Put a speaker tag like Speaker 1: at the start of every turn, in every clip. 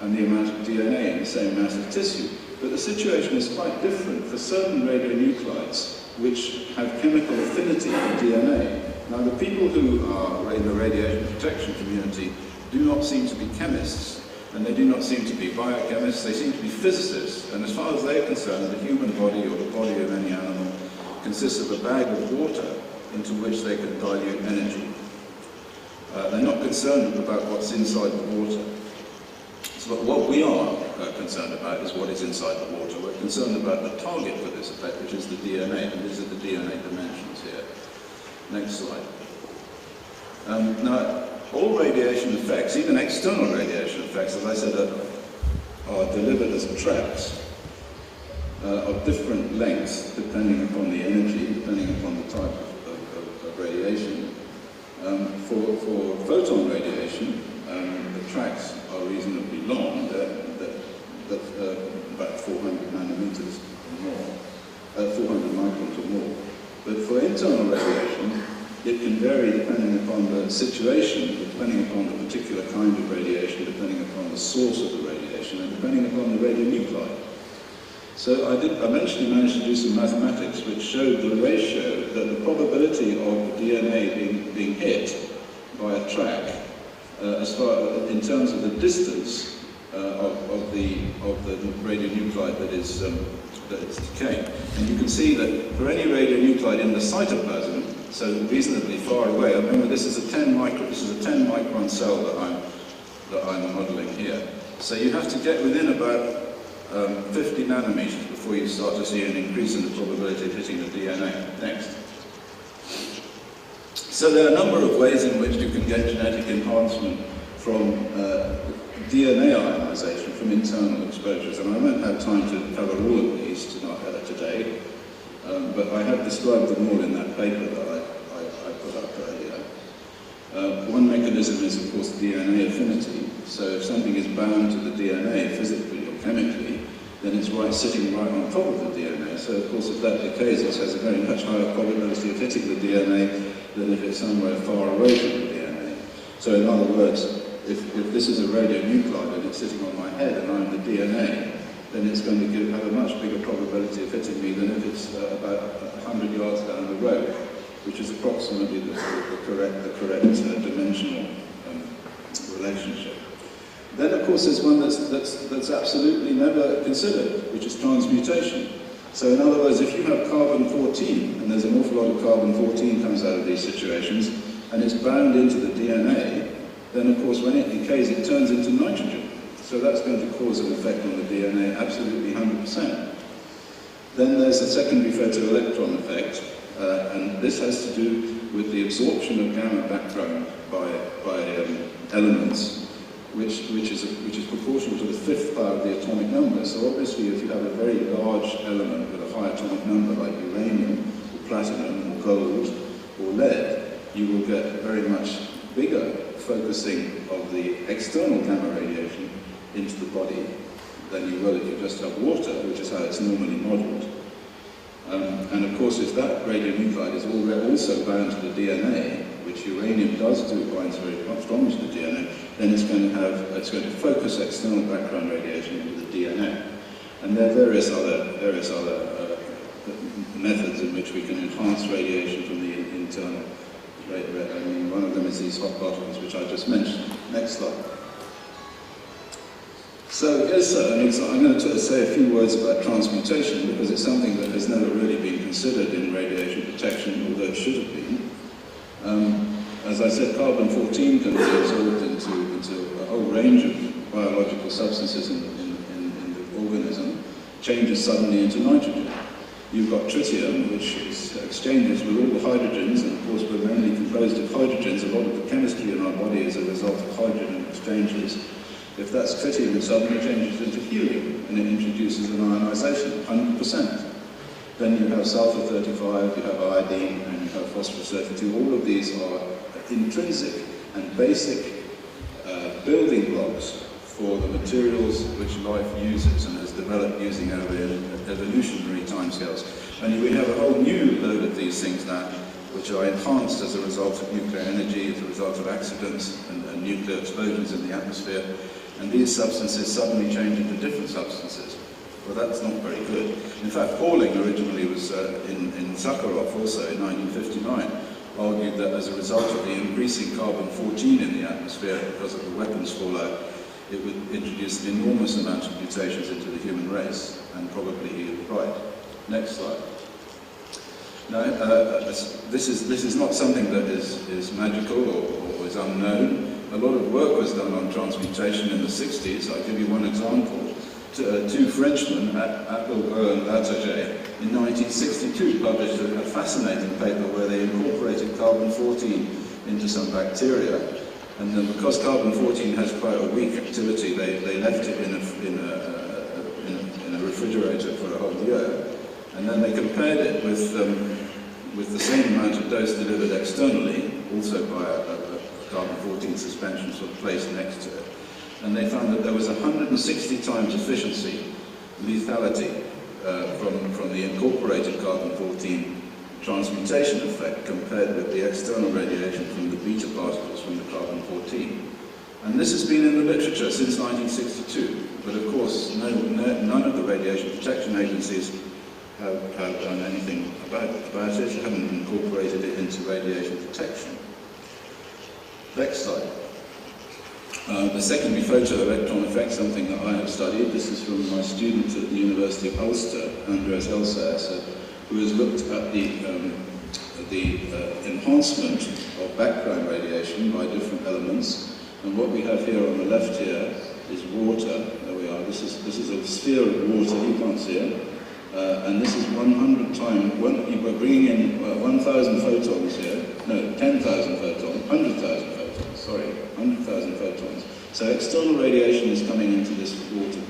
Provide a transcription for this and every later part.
Speaker 1: and the amount of DNA in the same mass of tissue. But the situation is quite different for certain radionuclides which have chemical affinity with DNA. Now, the people who are in the radiation protection community do not seem to be chemists, and they do not seem to be biochemists, they seem to be physicists. And as far as they're concerned, the human body or the body of any animal consists of a bag of water into which they can dilute energy. They're not concerned about what's inside the water. So what we are concerned about is what is inside the water. We're concerned about the target for this effect, which is the DNA, and these are the DNA dimensions here. Next slide. Now, all radiation effects, even external radiation effects, as I said, are delivered as tracks of different lengths, depending upon the energy, depending upon the type of radiation. For photon radiation, the tracks are reasonably long, about 400 nanometers or more, 400 microns or more. But for internal radiation, it can vary depending upon the situation, depending upon the particular kind of radiation, depending upon the source of the radiation, and depending upon the radionuclide. So I eventually managed to do some mathematics which showed the ratio, that the probability of the DNA being hit by a track, in terms of the distance of the radionuclide that is decaying. And you can see that for any radionuclide in the cytoplasm, so reasonably far away, remember this is a 10 micron cell that I'm modeling here. So you have to get within about 50 nanometers before you start to see an increase in the probability of hitting the DNA. Next. So there are a number of ways in which you can get genetic enhancement from DNA ionization from internal exposures, and I won't have time to cover all of these today, but I have described them all in that paper that I put up earlier. One mechanism is, of course, DNA affinity. So if something is bound to the DNA physically or chemically, then it's sitting right on top of the DNA. So of course, if that decays, it has a very much higher probability of hitting the DNA than if it's somewhere far away from the DNA. So in other words, if this is a radionuclide and it's sitting on my head and I'm the DNA, then it's going to have a much bigger probability of hitting me than if it's about 100 yards down the road, which is approximately the correct dimensional relationship. Then, of course, there's one that's absolutely never considered, which is transmutation. So in other words, if you have carbon-14, and there's an awful lot of carbon-14 comes out of these situations, and it's bound into the DNA, then of course when it decays it turns into nitrogen. So that's going to cause an effect on the DNA, absolutely 100%. Then there's a secondary photoelectron effect, and this has to do with the absorption of gamma background by elements, which is proportional to the fifth power of the atomic number. So obviously if you have a very large element with a high atomic number like uranium, or platinum, or gold, or lead, you will get very much bigger focusing of the external gamma radiation into the body than you will if you just have water, which is how it's normally modeled. And of course, if that radionuclide is also bound to the DNA, which uranium does do, it binds very strongly to the DNA, then it's going to focus external background radiation into the DNA. And there are various other methods in which we can enhance radiation from the internal. I mean, one of them is these hot bottoms, which I just mentioned. Next slide. So here's I'm going to say a few words about transmutation, because it's something that has never really been considered in radiation protection, although it should have been. As I said, carbon-14 can be absorbed into a whole range of biological substances in the organism, changes suddenly into nitrogen. You've got tritium, which exchanges with all the hydrogens, and of course we're mainly composed of hydrogens. A lot of the chemistry in our body is a result of hydrogen exchanges. If that's tritium, it suddenly changes into helium, and it introduces an ionization, 100%. Then you have sulfur-35, you have iodine, and you have phosphorus-32. All of these are intrinsic and basic building blocks for the materials which life uses and has developed using over evolutionary timescales. And we have a whole new load of these things now, which are enhanced as a result of nuclear energy, as a result of accidents and nuclear explosions in the atmosphere. and these substances suddenly change into different substances. Well, that's not very good. In fact, Pauling originally was in Sakharov also in 1959, argued that as a result of the increasing carbon-14 in the atmosphere because of the weapons fallout, it would introduce an enormous amount of mutations into the human race, and probably he was right. Next slide. Now, this is not something that is magical or is unknown. A lot of work was done on transmutation in the 60s. I'll give you one example. Two Frenchmen, Appelgros and Latarjet, in 1962 published a fascinating paper where they incorporated carbon-14 into some bacteria. And then because carbon-14 has quite a weak activity, they left it in a refrigerator for a whole year. And then they compared it with the same amount of dose delivered externally, also by a carbon-14 suspension sort of placed next to it. And they found that there was 160 times efficiency, lethality, from the incorporated carbon-14 transmutation effect compared with the external radiation from the beta particles from the carbon-14. And this has been in the literature since 1962, but of course none of the radiation protection agencies have done anything about it, haven't incorporated it into radiation protection. Next slide. The secondary photoelectron effect, something that I have studied. This is from my student at the University of Ulster, Andreas Elsaesser, who has looked at the enhancement of background radiation by different elements. And what we have here on the left here is water. There we are. This is a sphere of water. You can't see it. And this is 100 times. We're bringing in 1,000 photons here. No, 10,000 photons. 100,000 photons. Sorry, 100,000 photons. So external radiation is coming into this water.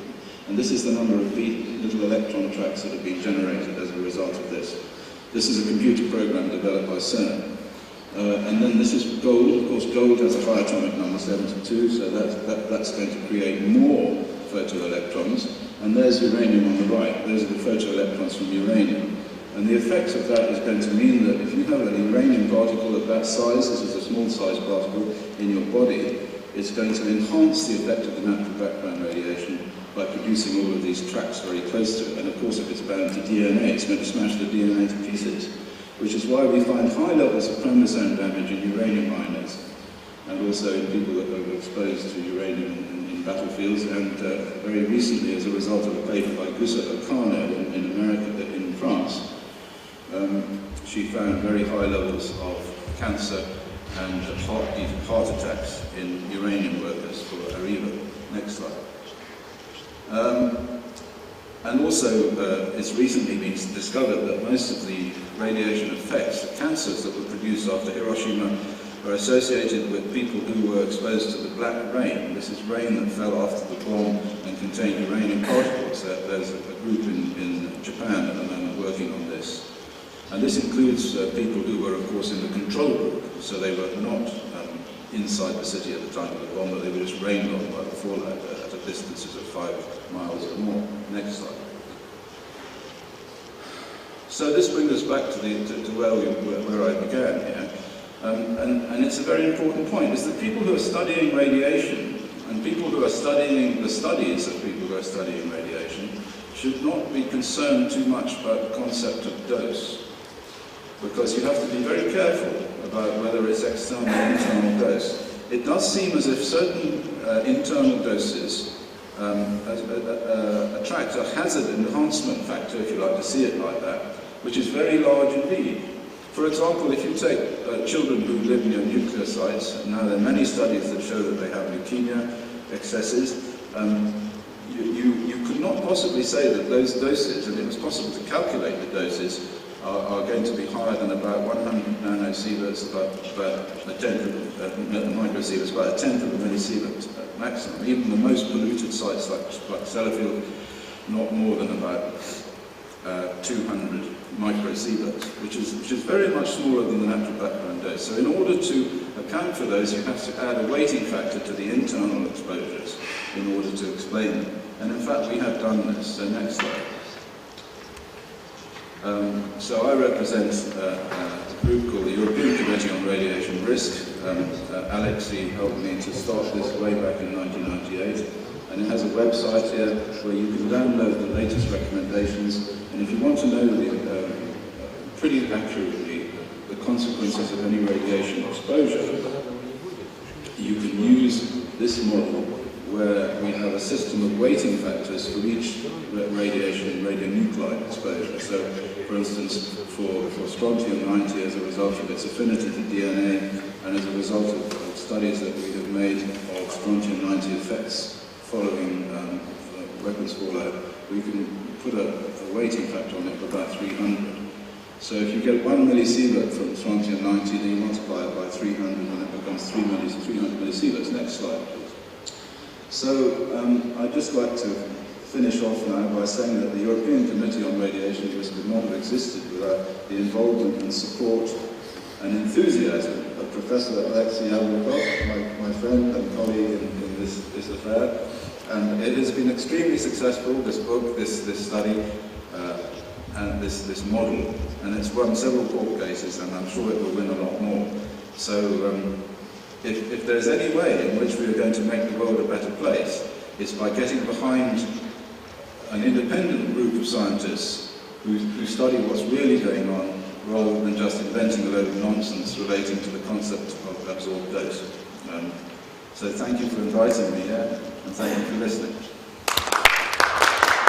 Speaker 1: And this is the number of little electron tracks that have been generated as a result of this. This is a computer program developed by CERN. And then this is gold. Of course, gold has a high atomic number, 72, so that's going to create more photoelectrons. And there's uranium on the right. Those are the photoelectrons from uranium. And the effect of that is going to mean that if you have an uranium particle of that size, this is a small size particle in your body, it's going to enhance the effect of the natural background radiation by producing all of these tracks very close to it. And of course, if it's bound to DNA, it's going to smash the DNA to pieces, which is why we find high levels of chromosome damage in uranium miners, and also in people that are exposed to uranium in battlefields. And very recently, as a result of a paper by Gusa Okano in America, in France, she found very high levels of cancer and heart attacks in uranium workers for Arriva. Next slide. And also, it's recently been discovered that most of the radiation effects, the cancers that were produced after Hiroshima, are associated with people who were exposed to the black rain. This is rain that fell after the bomb and contained uranium particles. There's a group in Japan at the moment working on this. And this includes people who were, of course, in the control group. So they were not inside the city at the time of the bomb, but they were just rained on by the fallout at a distances of 5 miles or more. Next slide. So this brings us back to where I began here. And it's a very important point, is that people who are studying radiation and people who are studying the studies of people who are studying radiation should not be concerned too much about the concept of dose, because you have to be very careful about whether it's external or internal dose. It does seem as if certain internal doses attract a hazard enhancement factor, if you like to see it like that, which is very large indeed. For example, if you take children who live near nuclear sites, and now there are many studies that show that they have leukemia excesses, you could not possibly say that those doses, and it was possible to calculate the doses, are going to be higher than about 100 nanosieverts, about a tenth of microsieverts, about a tenth of a millisievert maximum. Even the most polluted sites like Sellafield, not more than about 200 microsieverts, which is very much smaller than the natural background dose. So in order to account for those, you have to add a weighting factor to the internal exposures in order to explain them. And in fact, we have done this. So next slide. So I represent a group called the European Committee on Radiation Risk. Alexey helped me to start this way back in 1998. And it has a website here where you can download the latest recommendations. And if you want to know pretty accurately the consequences of any radiation exposure, you can use this model where we have a system of weighting factors for each radiation and radionuclide exposure. So, for instance, for strontium-90 as a result of its affinity to DNA and as a result of studies that we have made of strontium-90 effects following weapons fallout, we can put a weighting factor on it of about 300. So if you get 1 millisievert from strontium-90, then you multiply it by 300 and it becomes 300 millisieverts. Next slide, please. So I'd just like to finish off now by saying that the European Committee on Radiation Risk would not have existed without the involvement and support and enthusiasm of Professor Alexey Yablokov, my friend and colleague in this affair. And it has been extremely successful, this book, this study, and this model. And it's won several court cases, and I'm sure it will win a lot more. So if there's any way in which we are going to make the world a better place, it's by getting behind an independent group of scientists who study what's really going on, rather than just inventing a load of nonsense relating to the concept of absorbed dose. So thank you for inviting me here, and thank you for listening.